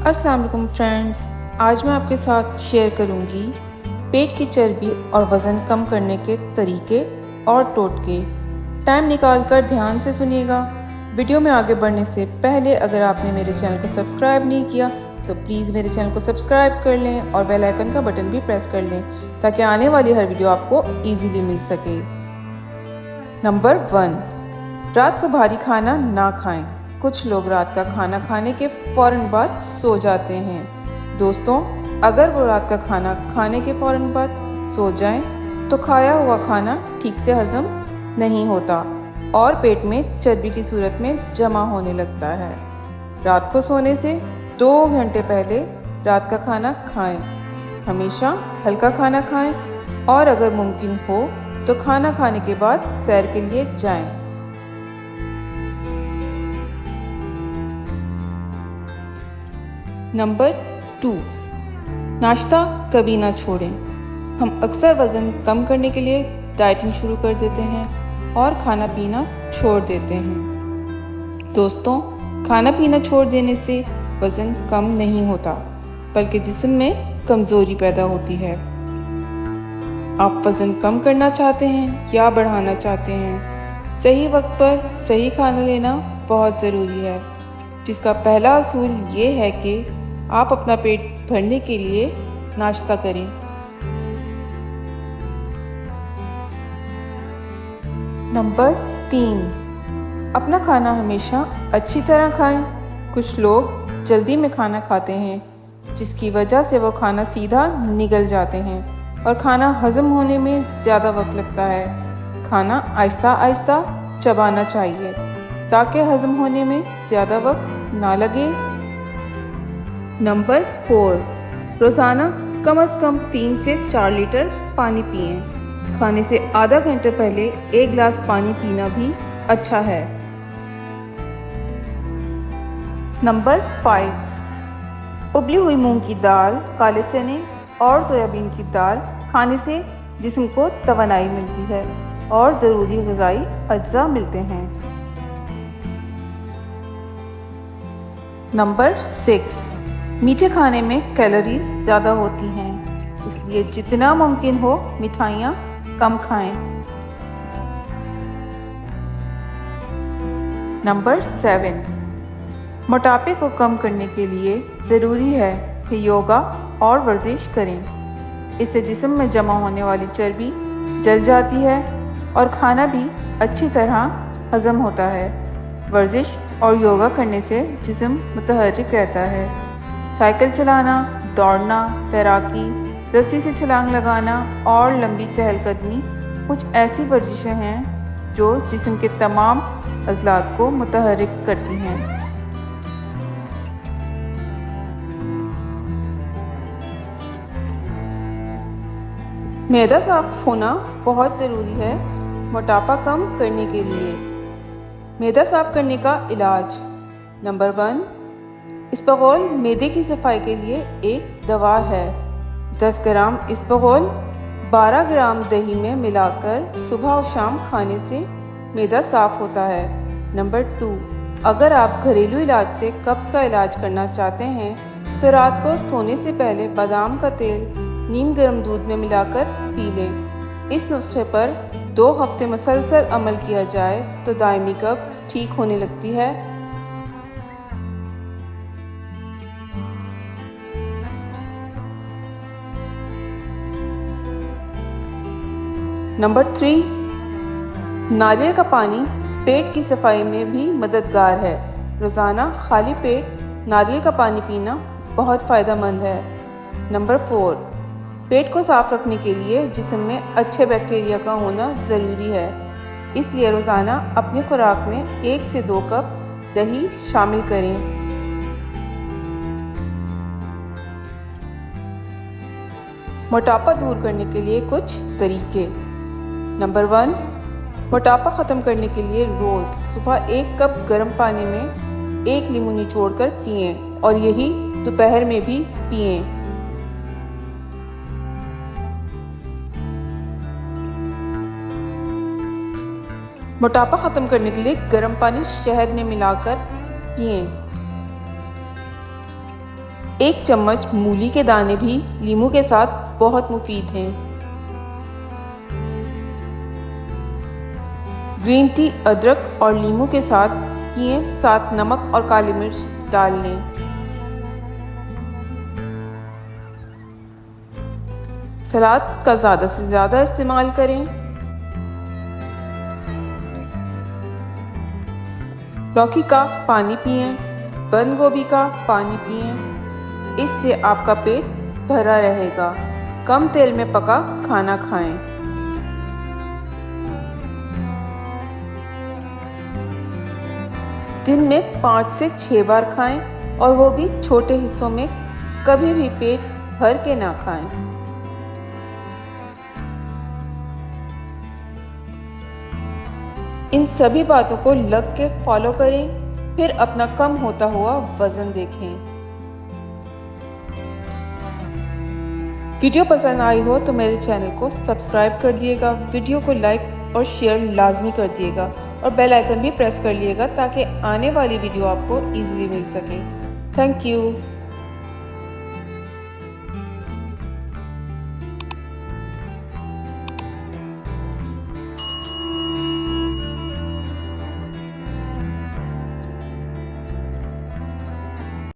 अस्सलाम वालेकुम फ्रेंड्स, आज मैं आपके साथ शेयर करूंगी पेट की चर्बी और वज़न कम करने के तरीके और टोटके। टाइम निकाल कर ध्यान से सुनिएगा। वीडियो में आगे बढ़ने से पहले अगर आपने मेरे चैनल को सब्सक्राइब नहीं किया तो प्लीज़ मेरे चैनल को सब्सक्राइब कर लें और बेल आइकन का बटन भी प्रेस कर लें ताकि आने वाली हर वीडियो आपको ईजीली मिल सके। नंबर 1, रात को भारी खाना ना खाएं। कुछ लोग रात का खाना खाने के फ़ौरन बाद सो जाते हैं। दोस्तों, अगर वो रात का खाना खाने के फ़ौरन बाद सो जाएं, तो खाया हुआ खाना ठीक से हज़म नहीं होता और पेट में चर्बी की सूरत में जमा होने लगता है। रात को सोने से 2 घंटे पहले रात का खाना खाएं। हमेशा हल्का खाना खाएं और अगर मुमकिन हो तो खाना खाने के बाद सैर के लिए जाएं। नंबर 2, नाश्ता कभी ना छोड़ें। हम अक्सर वज़न कम करने के लिए डाइटिंग शुरू कर देते हैं और खाना पीना छोड़ देते हैं। दोस्तों, खाना पीना छोड़ देने से वज़न कम नहीं होता बल्कि जिस्म में कमज़ोरी पैदा होती है। आप वज़न कम करना चाहते हैं या बढ़ाना चाहते हैं, सही वक्त पर सही खाना लेना बहुत ज़रूरी है, जिसका पहला असूल ये है कि आप अपना पेट भरने के लिए नाश्ता करें। नंबर 3, अपना खाना हमेशा अच्छी तरह खाएं। कुछ लोग जल्दी में खाना खाते हैं जिसकी वजह से वो खाना सीधा निगल जाते हैं और खाना हज़म होने में ज़्यादा वक्त लगता है। खाना आहिस्ता आहिस्ता चबाना चाहिए ताकि हज़म होने में ज़्यादा वक्त ना लगे। नंबर 4, रोज़ाना कम से कम 3 से 4 लीटर पानी पिएं। खाने से आधा घंटे पहले 1 गिलास पानी पीना भी अच्छा है। नंबर 5, उबली हुई मूंग की दाल, काले चने और सोयाबीन की दाल खाने से जिस्म को तवानाई मिलती है और ज़रूरी ग़िज़ाई अज्जा मिलते हैं। नंबर 6, मीठे खाने में कैलोरीज ज़्यादा होती हैं, इसलिए जितना मुमकिन हो मिठाइयाँ कम खाएं। नंबर 7, मोटापे को कम करने के लिए ज़रूरी है कि योगा और वर्जिश करें। इससे जिस्म में जमा होने वाली चर्बी जल जाती है और खाना भी अच्छी तरह हज़म होता है। वर्जिश और योगा करने से जिस्म मुतहर्रिक रहता है। साइकिल चलाना, दौड़ना, तैराकी, रस्सी से छलांग लगाना और लंबी चहलकदमी कुछ ऐसी वर्जिशें हैं जो जिस्म के तमाम अज़लात को मुतहर्रिक करती हैं। मैदा साफ़ होना बहुत ज़रूरी है मोटापा कम करने के लिए। मैदा साफ़ करने का इलाज। नंबर 1, इस्बगोल मैदे की सफाई के लिए एक दवा है। 10 ग्राम इस्बगोल 12 ग्राम दही में मिलाकर सुबह और शाम खाने से मैदा साफ़ होता है। नंबर 2, अगर आप घरेलू इलाज से कब्ज़ का इलाज करना चाहते हैं तो रात को सोने से पहले बादाम का तेल नीम गर्म दूध में मिलाकर पी लें। इस नुस्खे पर 2 हफ्ते मुसलसल अमल किया जाए तो दायमी कब्ज़ ठीक होने लगती है। नंबर 3, नारियल का पानी पेट की सफाई में भी मददगार है। रोज़ाना खाली पेट नारियल का पानी पीना बहुत फ़ायदेमंद है। नंबर 4, पेट को साफ़ रखने के लिए जिस्म में अच्छे बैक्टीरिया का होना ज़रूरी है, इसलिए रोज़ाना अपनी खुराक में 1 से 2 कप दही शामिल करें। मोटापा दूर करने के लिए कुछ तरीके। नंबर 1, मोटापा ख़त्म करने के लिए रोज़ सुबह 1 कप गर्म पानी में 1 नींबू निचोड़कर पिएं और यही दोपहर में भी पिएं। मोटापा ख़त्म करने के लिए गर्म पानी शहद में मिलाकर पिएं। 1 चम्मच मूली के दाने भी नींबू के साथ बहुत मुफीद हैं। ग्रीन टी अदरक और नींबू के साथ पिएं, साथ नमक और काली मिर्च डाल लें। सलाद का ज़्यादा से ज़्यादा इस्तेमाल करें। लौकी का पानी पिएं, बंद गोभी का पानी पिएं। इससे आपका पेट भरा रहेगा। कम तेल में पका खाना खाएं। दिन में 5 से 6 बार खाएं और वो भी छोटे हिस्सों में, कभी भी पेट भर के ना खाएं। इन सभी बातों को लग के फॉलो करें, फिर अपना कम होता हुआ वजन देखें। वीडियो पसंद आई हो तो मेरे चैनल को सब्सक्राइब कर दिएगा, वीडियो को लाइक और शेयर लाजमी कर दिएगा और बेल आइकन भी प्रेस कर लिएगा ताकि आने वाली वीडियो आपको इजीली मिल सके। Thank you.